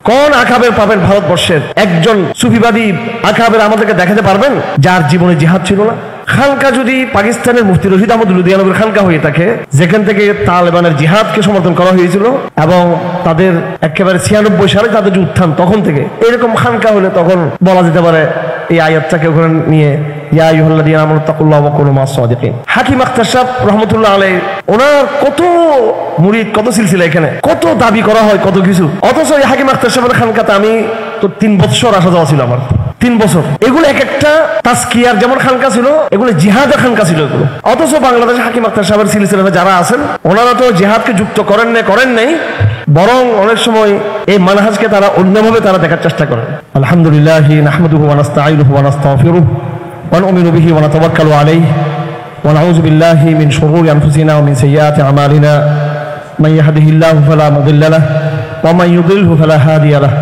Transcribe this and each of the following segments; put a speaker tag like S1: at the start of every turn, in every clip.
S1: কোন আকাবের পাবেন ভারতবর্ষের একজন সুফিবাদী আকাবের আমাদেরকে দেখাতে পারবেন যার জীবনে জিহাদ ছিল না? খানকা যদি পাকিস্তানের মুফতি রশিদ আহমদ লুধিয়ানবীর খানকা হয়ে থাকে, যেখান থেকে তালেবানের জিহাদকে সমর্থন করা হয়েছিল এবং তাদের একেবারে 96 সালে তাদের যে উত্থান, তখন থেকে এরকম খানকা হলে তখন বলা যেতে পারে এই আয়াতটাকে ওখানে নিয়ে ইয়া আইয়ুহাল্লাযীনা আমানু তাকুল্লাহ ওয়া কুনু মা'আস সাদিকিন। হাকিম আখতার সাহেব রাহমাতুল্লাহ আলাইহি, ওনার কত মুরিদ, কত সিলসিলা, এখানে কত দাবি করা হয়, কত কিছু। অথচ এই হাকিম আখতার সাহেবের খানকাতে আমি তো 3 বছর আসা যাওয়া ছিল আমার, 3 বছর। এগুলো এক একটা তাজকিয়ার যেমন খানকা ছিল, এগুলো জিহাদের খানকা ছিল এগুলো। অথচ বাংলাদেশে হাকিম আখতার সাহেবের সিলসিলাতে যারা আছেন, ওনারা তো জিহাদকে যুক্ত করেন নাই, বরং অনেক সময় এই মানহাজকে তারা অন্যভাবে তারা দেখার চেষ্টা করেন। আলহামদুলিল্লাহ নাহমাদুহু ওয়া নাস্তাঈনুহু ওয়া নাস্তাগফিরুহু ওয়া নু'মিনু বিহি ওয়া নাতাওয়াক্কালু আলাইহি ওয়া নাউযু বিল্লাহি মিন শুরুরি আনফুসিনা ওয়া মিন সাইয়্যাতি আমালিনা মান ইয়াহদিহিল্লাহু ফালা মুদিল্লা লাহু ওয়া মান ইউদ্লিলহু ফালা হাদিয়া লাহু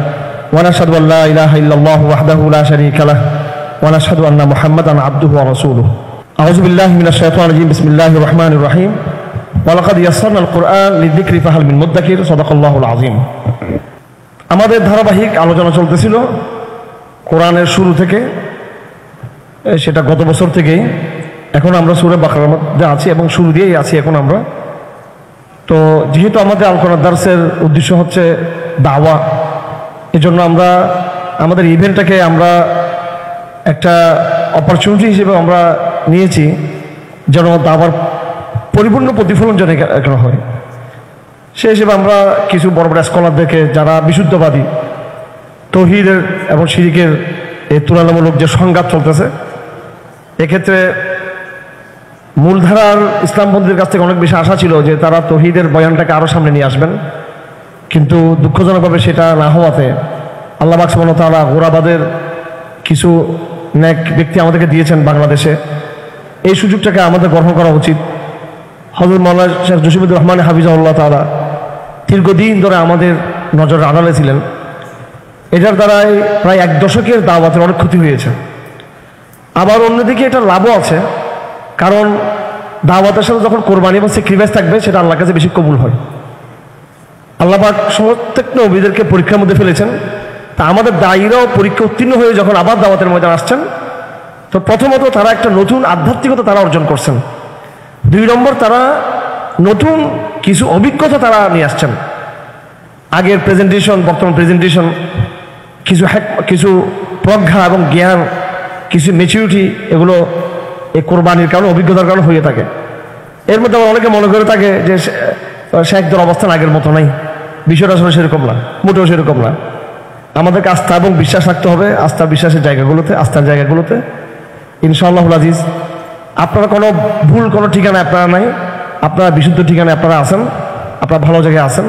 S1: ওয়া নাশহাদু আন লা ইলাহা ইল্লাল্লাহু ওয়াহদাহু লা শারীকা লাহু ওয়া নাশহাদু আন্না মুহাম্মাদান আবদুহু ওয়া রাসূলুহু। আউযু বিল্লাহি মিনাশ শাইতানির রাজীম। বিসমিল্লাহির রহমানির রহিম। ওয়ালাকাদ ইয়াসসারনাল কুরআন লিযিকরি ফাহাল মিন মুদ্দাকির। সাদাকাল্লাহুল আযীম। আমাদের ধারাবাহিক আলোচনা চলতেছিল কোরআনের শুরু থেকে, সেটা গত বছর থেকেই। এখন আমরা সূরা বাকারার মধ্যে আছি এবং শুরু দিয়েই আছি এখন আমরা। তো যেহেতু আমাদের আল কোরআন দার্সের উদ্দেশ্য হচ্ছে দাওয়া, এজন্য আমরা আমাদের ইভেন্টটাকে আমরা একটা অপরচুনিটি হিসেবে আমরা নিয়েছি, যেন দাওয়ার পরিপূর্ণ প্রতিফলন যেন এখানে হয়। সেই হিসেবে আমরা কিছু বড় বড় স্কলারদেরকে, যারা বিশুদ্ধবাদী, তৌহিদের এবং শিরকের এই তুলনামূলক যে সংঘাত চলতেছে, এক্ষেত্রে মূলধারার ইসলামপন্থীদের কাছ থেকে অনেক বেশি আশা ছিল যে তারা তৌহিদের বয়ানটাকে আরও সামনে নিয়ে আসবেন, কিন্তু দুঃখজনকভাবে সেটা না হওয়াতে আল্লাহ পাক সুবহানাহু ওয়া তাআলা গোরাবাদের কিছু নেক ব্যক্তি আমাদেরকে দিয়েছেন বাংলাদেশে। এই সুযোগটাকে আমাদের গ্রহণ করা উচিত। হযরত মাওলানা শেখ জসিমুদ্দিন রহমান হাফিজাহুল্লাহ তাআলা দীর্ঘদিন ধরে আমাদের নজরের আড়ালে ছিলেন। এটার দ্বারাই প্রায় 1 দশকের দাওয়াতের অনেক ক্ষতি হয়েছে। আবার অন্যদিকে এটা লাভও আছে, কারণ দাওয়াতের সাথে যখন কোরবানি এবং স্যাক্রিফাইস থাকবে, সেটা আল্লাহর কাছে বেশি কবুল হয়। আল্লাহ পাক প্রত্যেক নবীদেরকে পরীক্ষার মধ্যে ফেলেছেন। তা আমাদের দায়ীরাও পরীক্ষা উত্তীর্ণ হয়ে যখন আবার দাওয়াতের ময়দানে আসছেন, তো প্রথমত তারা একটা নতুন আধ্যাত্মিকতা তারা অর্জন করছেন। 2 নম্বর, তারা নতুন কিছু অভিজ্ঞতা তারা নিয়ে আসছেন। আগের প্রেজেন্টেশন, বর্তমান প্রেজেন্টেশন, কিছু প্রজ্ঞা এবং জ্ঞান, কিছু ম্যাচুরিটি, এগুলো এই কোরবানির কারণে, অভিজ্ঞতার কারণে হয়ে থাকে। এর মধ্যে অনেকে মনে করে থাকে যে শেখদের অবস্থান আগের মতো নাই। বিষয়টা আসলে সেরকম না, মোটেও সেরকম না। আমাদেরকে আস্থা এবং বিশ্বাস রাখতে হবে, আস্থা বিশ্বাসের জায়গাগুলোতে, আস্থার জায়গাগুলোতে। ইনশাআল্লাহুল আজিজ, আপনারা কোনো ভুল কোনো ঠিকানায় আপনারা নাই, আপনারা বিশুদ্ধ ঠিকানায় আপনারা আছেন, আপনারা ভালো জায়গায় আছেন।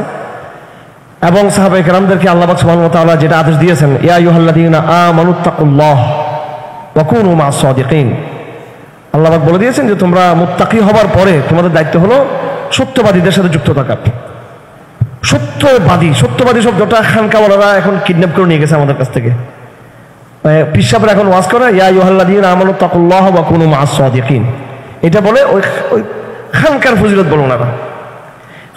S1: এবং সাহাবায়ে কেরামদেরকে আল্লাহ পাক সুবহানাহু ওয়া তাআলা যেটা আদেশ দিয়েছেন, ইয়া আইয়ুহাল্লাযীনা আমানু তাকুল্লাহ ওয়া কুনু মা'আস সাদিকিন। আল্লাহ পাক বলে দিয়েছেন যে তোমরা মুত্তাকি হবার পরে তোমাদের দায়িত্ব হলো সত্যবাদীদের সাথে যুক্ত থাকা। সত্যবাদী শব্দটা খানকাওয়ালারা এখন কিডন্যাপ করে নিয়ে গেছে আমাদের কাছ থেকে। পিসাবরা এখন ওয়াজ করে ইয়া আইয়ুহাল্লাযীনা আমানু তাকুল্লাহ ওয়া কুনু মা'আস সাদিকিন। এটা বলে ওই খানকার ফজিলত বলো না।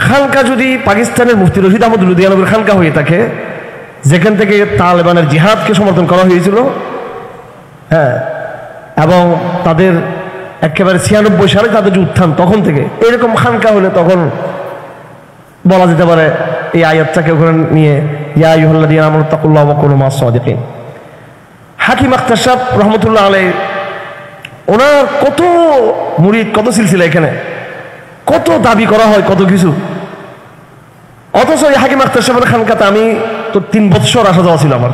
S1: খানকা যদি পাকিস্তানের মুফতি রশিদ আহমদ লুধিয়ানবীর খানকা হয়ে থাকে, যেখান থেকে তালেবানের জিহাদকে সমর্থন করা হয়েছিল, হ্যাঁ, এবং তাদের একেবারে 96 সালে তাদের যে উত্থান, তখন থেকে এরকম খানকা হলে তখন বলা যেতে পারে এই আয়াতটাকে ওখানে নিয়ে ইয়া আইয়ুহাল্লাযীনা আমানু তাকুল্লাহ ওয়া কুনু মা'আস সাদিকিন। হাকিম আখতার সাহেব রাহমাতুল্লাহ আলাইহি, ওনার কত মুরিদ, কত সিলসিলা, এখানে কত দাবি করা হয়, কত কিছু। অথচ এই হাকিম আখতার সাহেবের খানকাতে আমি তো 3 বছর আসা যাওয়া ছিল আমার,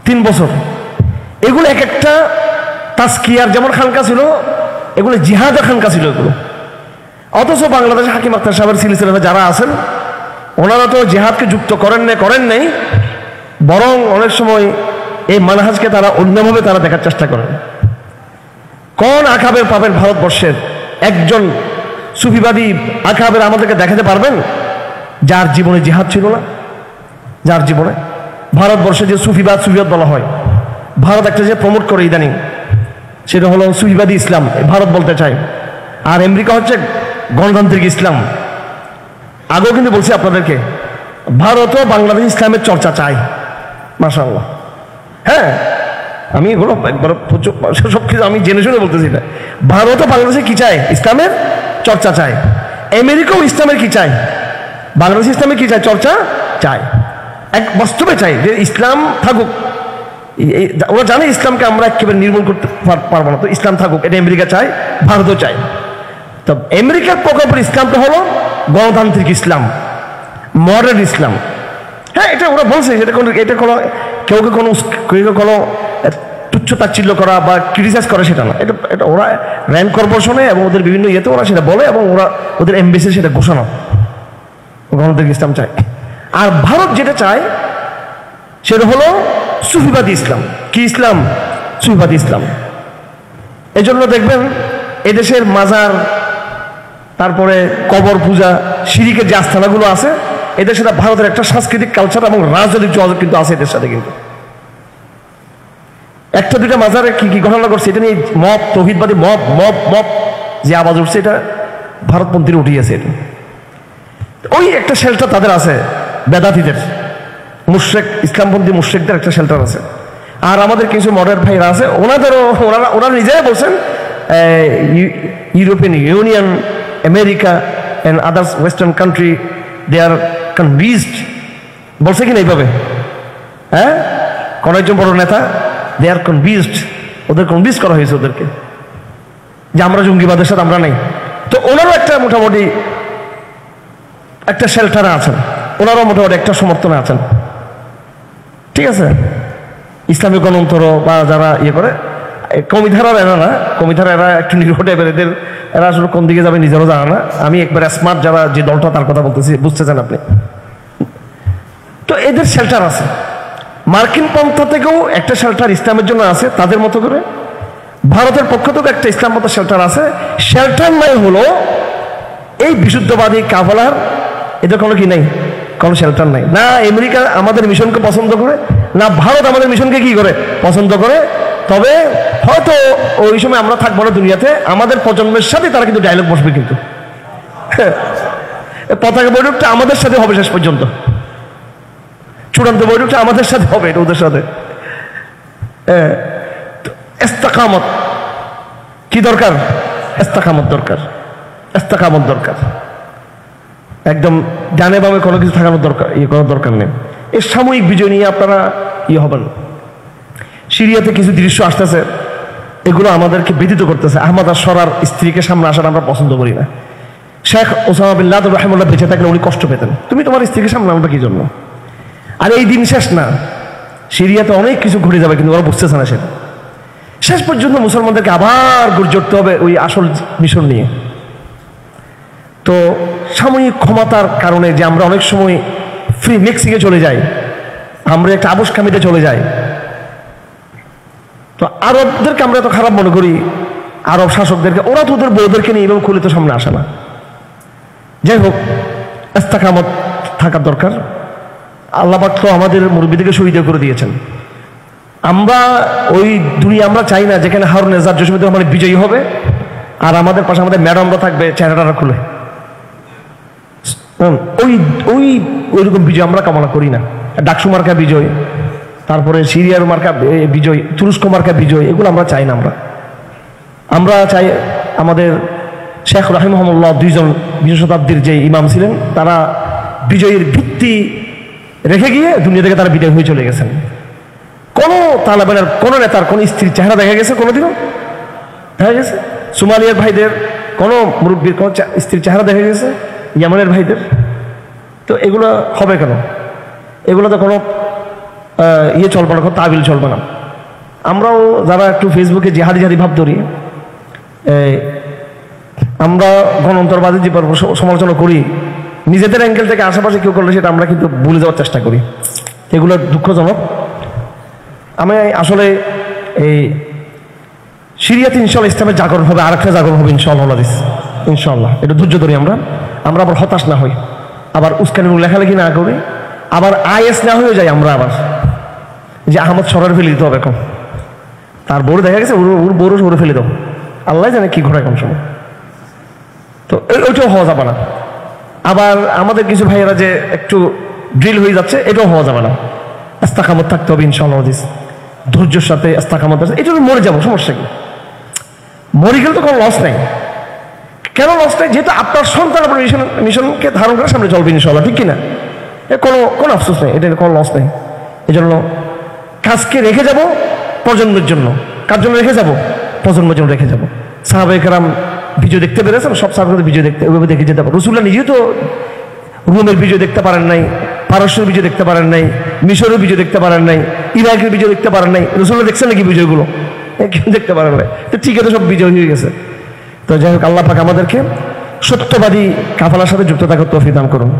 S1: 3 বছর। এগুলো এক একটা তাজকিয়ার যেমন খানকা ছিল, এগুলো জিহাদের খানকা ছিল এগুলো। অথচ বাংলাদেশে হাকিম আখতার সাহেবের সিলসিলাতে যারা আছেন, ওনারা তো জিহাদকে যুক্ত করেন নাই, বরং অনেক সময় এই মানহাজকে তারা অন্যভাবে তারা দেখার চেষ্টা করেন। কোন আকাবের পাবেন ভারতবর্ষের একজন সুফিবাদী আকাবের আমাদেরকে দেখাতে পারবেন যার জীবনে জিহাদ ছিল না? যার জীবনে ভারতবর্ষে যে সুফিবাদ বলা হয়, ভারত একটা যে প্রমোট করে ইদানিং, সেটা হলো সুফিবাদী ইসলাম, ভারত বলতে চায়। আর আমেরিকা হচ্ছে গণতান্ত্রিক ইসলাম। আগেও কিন্তু বলছি আপনাদেরকে, ভারতও বাংলাদেশ ইসলামের চর্চা চায়, মাশাআল্লাহ। হ্যাঁ, আমি এগুলো একবার সবকিছু আমি জেনে শুনে বলতেছি না। ভারতও বাংলাদেশে কি চায়? ইসলামের চর্চা চায়। আমেরিকাও ইসলামের কি চায়? বাংলাদেশ ইসলামের কি চায়? চর্চা চায়, এক বাস্তবে চায় যে ইসলাম থাকুক। ওরা জানে ইসলামকে আমরা একেবারে নির্মূল করতে পারবো না, তো ইসলাম থাকুক, এটা আমেরিকা চায়, ভারতও চায়। তো আমেরিকার প্রকল্পের ইসলামটা হলো গণতান্ত্রিক ইসলাম, মডার্ন ইসলাম। হ্যাঁ, এটা ওরা বলছে, এটা কোনো কেউ কোনো তুচ্ছ তাচ্ছিল্য করা বা ক্রিটিসাইজ করে সেটা না। এটা ওরা র্যান্ড কর্পোরেশনে এবং ওদের বিভিন্ন ইয়েতে ওরা সেটা বলে এবং ওরা ওদের এমবেসি সেটা ঘোষণা গণতান্ত্রিক ইসলাম চায়। আর ভারত যেটা চায় সেটা হলো সুফিবাদী ইসলাম। কি ইসলাম? সুফিবাদী ইসলাম। এই জন্য দেখবেন এদেশের মাজার, তারপরে কবর পূজা, শিরিকের যে আস্থানাগুলো আছে, এদের সাথে ভারতের একটা সাংস্কৃতিক কালচার এবং রাজনৈতিক যোগাযোগ কিন্তু আছে এদের সাথে। কিন্তু একটা দুইটা মাজারে কি কি ঘটনা করছে এটা নিয়ে মব, তৌহিদবাদী মব মব মব যে আওয়াজ উঠছে, এটা ভারতপন্থীরা উঠিয়েছে। এটা ওই একটা শেল্টার তাদের আছে, বেদাতিদের, মুশরিক, ইসলামপন্থী মুশরিকদের একটা শেল্টার আছে। আর আমাদের কিছু মডার্ন ভাইরা আছে, ওরা নিজেরাই বলছেন European Union, America and others western country they are convinced, বলছে কিনা এইভাবে? হ্যাঁ, কোন একজন বড় নেতা, দে আর কনভিন্সড, ওদের কনভিন্স করা হয়েছে ওদেরকে যে আমরা জঙ্গিবাদের সাথে আমরা নেই। তো ওনারও একটা মোটামুটি একটা শেল্টারে আছেন, ওনারও মোটামুটি একটা সমর্থনে আছেন। ঠিক আছে, ইসলামী গণতন্ত্র বা যারা ইয়ে করে, কমিধারার এরা না, কমিধারা এরা একটু নিরীহ টাইপের, এরা আসলে কোন দিকে যাবে নিজেরও জানা না। আমি একবার স্মার্ট যারা যে দলটা তার কথা বলতেছি, বুঝতেছেন আপনি? তো এদের শেল্টার আছে। মার্কিন পন্থা থেকেও একটা শেল্টার ইসলামের জন্য আছে তাদের মতো করে, ভারতের পক্ষ থেকে একটা ইসলাম মতো শেল্টার আছে। শেল্টার নাই হলো এই বিশুদ্ধবাদী কাফেলার, এদের কোনো কি নাই, কোনো শেল্টার নাই। না আমেরিকা আমাদের মিশনকে পছন্দ করে, না ভারত আমাদের মিশনকে কি করে পছন্দ করে। তবে হয়তো ওই সময় আমরা থাকবো না দুনিয়াতে, আমাদের প্রজন্মের সাথে তারা কিন্তু ডায়লগ বসবে, কিন্তু পতাকা বৈঠকটা আমাদের সাথে হবে শেষ পর্যন্ত, চূড়ান্ত বৈঠকটা আমাদের সাথে হবে, এটা ওদের সাথে। ইস্তেকামত কি দরকার? ইস্তেকামত দরকার, ইস্তেকামত দরকার। একদম ডানে বামে কোনো কিছু থাকানোর দরকার, ইয়ে করার দরকার নেই। এই সাময়িক বিজয় নিয়ে আপনারা ইয়ে হবেন। সিরিয়াতে কিছু দৃশ্য আসতেছে, এগুলো আমাদেরকে ব্যথিত করতেছে। আহমদ আশরার স্ত্রীকে সামনে আসার আমরা পছন্দ করি না। শেখ ওসামা বিন লাদেন রাহিমাহুল্লাহ বেঁচে থাকলে উনি কষ্ট পেতেন। তুমি তোমার স্ত্রীকে সামনে আনবে কি জন্য? আর এই দিন শেষ না, সিরিয়াতে অনেক কিছু ঘটে যাবে, কিন্তু ওরা বুঝতেছে না সেটা। শেষ পর্যন্ত মুসলমানদেরকে আবার গড়ে উঠতে হবে ওই আসল মিশন নিয়ে। তো সাময়িক ক্ষমতার কারণে যে আমরা অনেক সময় ফ্রি মেক্সিকে চলে যাই, আমরা একটা আবশকামিতে চলে যাই। তো আরবদেরকে আমরা এত খারাপ মনে করি, আরব শাসকদেরকে, ওরা তো ওদের বউদেরকে নিয়ে এভাবে খুলে তো সামনে আসে না। যাই হোক, ইস্তেকামত থাকার দরকার। আল্লাহ পাক তো আমাদের মুরব্বিদেরকে শহীদ করে দিয়েছেন। আমরা ওই দুনিয়া আমরা চাই না যেখানে হারুন এজাদ জসিমুদ্দিন রহমান বিজয়ী হবে আর আমাদের পাশে আমাদের ম্যাডামরা থাকবে চেহারাটা খুলে। ওইরকম বিজয় আমরা কামনা করি না। ডাকসু মার্কা বিজয়, তারপরে সিরিয়ার মার্কা বিজয়, তুরস্ক মার্কা বিজয়, এগুলো আমরা চাই না। আমরা চাই আমাদের শেখ রাহিমাহুল্লাহ দুইজন 20 শতাব্দীর যে ইমাম ছিলেন, তারা বিজয়ের ভিত্তি রেখে গিয়ে দুনিয়া থেকে তারা বিদায় হয়ে চলে গেছেন। কোনো তালেবানের কোনো নেতার কোন স্ত্রীর চেহারা দেখা গেছে? কোনোদিনও দেখা গেছে? সোমালিয়ার ভাইদের কোনো মুরব্বীর কোন স্ত্রীর চেহারা দেখা গেছে? ইয়ামানের ভাইদের? তো এগুলো হবে কেন? এগুলো তো কোনো ইয়ে চলবে না, কোনো তাবিল চলবে না। আমরাও যারা একটু ফেসবুকে জিহাদি জিহাদি ভাব ধরি, আমরা গণতন্ত্রবাদী যে সমালোচনা করি, নিজেদের অ্যাঙ্গেল থেকে আশেপাশে কেউ করলে সেটা আমরা কিন্তু ভুলে যাওয়ার চেষ্টা করি। এগুলো দুঃখজনক। আমি আসলে এই সিরিয়াতে ইনশাল্লাহ ইসলামের জাগরণ হবে, আর একটা জাগরণ হবে ইনশাআল্লাহ, ইনশাআল্লাহ। এটা ধৈর্য ধরি আমরা আবার হতাশ না হই, আবার উস্কানি লেখালেখি না করি, আবার আইএস না হয়ে যাই আমরা আবার যে আহমদ সরার ফেলে দিতে হবে এখন, তার বড় দেখা গেছে ওর বড় সরে ফেলে দাও, আল্লাহ জানে কি ঘটে কোন সময়। তো ওইটাও হওয়া যাবে না। আবার আমাদের কিছু ভাইয়েরা যে একটু ড্রিল হয়ে যাচ্ছে, এটাও হওয়া যাবে না। ইস্তেকামত থাকতে হবে ইনশাআল্লাহ। ধৈর্যের সাথে ইস্তেকামত, এটা মরে যাবো, সমস্যা কি? মরে গেলে তো কোনো লস নেই। কেন লস নেই? যেহেতু আপনার সন্তান আপনার মিশনকে ধারণ করে সামনে চলবে ইনশাআল্লাহ, ঠিক কিনা? কোনো আফসোস নেই, এটা কোনো লস নেই। এই জন্য কাজকে রেখে যাব প্রজন্মের জন্য। কার জন্য রেখে যাব? প্রজন্মের জন্য রেখে যাব। সাহাবায়ে কেরাম ভিডিও দেখতে পেরেছেন, সব সাহাবাদের ভিডিও দেখতে ওইভাবে দেখে যেতে পারে। রাসূলুল্লাহ নিজেও তো রোমের ভিডিও দেখতে পারেন নাই, পারস্যের ভিডিও দেখতে পারেন নাই, মিশরের ভিডিও দেখতে পারেন নাই, ইরাকের ভিডিও দেখতে পারেন নাই। রাসূলুল্লাহ দেখছেন নাকি ভিডিওগুলো? কেউ দেখতে পারেন নাই। তো ঠিক আছে, সব ভিডিও হয়ে গেছে। তো যাই হোক, আল্লাহ পাক আমাদেরকে সত্যবাদী কাফেলার সাথে যুক্ত থাকার তৌফিক দান করুন।